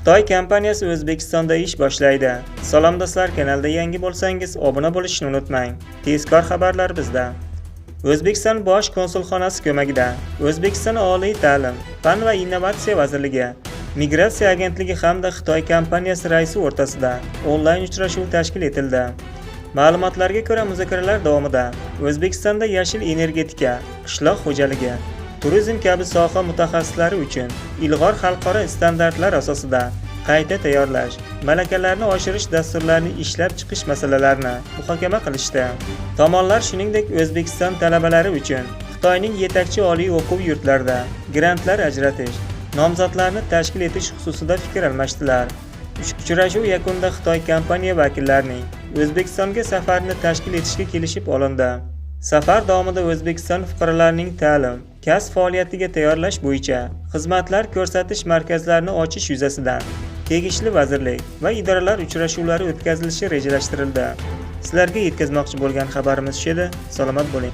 Xitoy kompaniyasi O'zbekistonda ish boshlaydi. Salom do'stlar, kanalda yangi bo'lsangiz obuna bo'lishni unutmang. Tezkor xabarlar bizda. O'zbekiston Bosh konsulxonasi ko'magida O'zbekiston Oliy ta'lim, fan va innovatsiya vazirligi, Migratsiya agentligi hamda Xitoy kompaniyasi raisi o'rtasida onlayn uchrashuv tashkil etildi. Ma'lumotlarga ko'ra, muzokaralar davomida O'zbekistonda yashil energetika, qishloq xo'jaligi, turizm kabi soha mutaxassislari uchun ilg'or xalqaro standartlar asosida qayta tayyorlash, malakalarni oshirish dasturlarini ishlab chiqish masalalarini muhokama qilishdi. Tomonlar shuningdek O'zbekiston talabalari uchun Xitoyning yetakchi oliy o'quv yurtlarida grantlar ajratish, nomzodlarni tashkil etish xususida fikr almashdilar. Uchrashuv yakunida Xitoy kompaniya vakillarining O'zbekistonga safarini tashkil etishga kelishib olindi. Safar davomida O'zbekiston fuqarolarining ta'lim, kasb faoliyatiga tayyorlash bo'yicha xizmatlar ko'rsatish markazlarini ochish yuzasidan tegishli vazirlik va idoralar uchrashuvlari o'tkazilishi rejalashtirildi. Sizlarga yetkazmoqchi bo'lgan xabarimiz shu edi. Salomat bo'ling.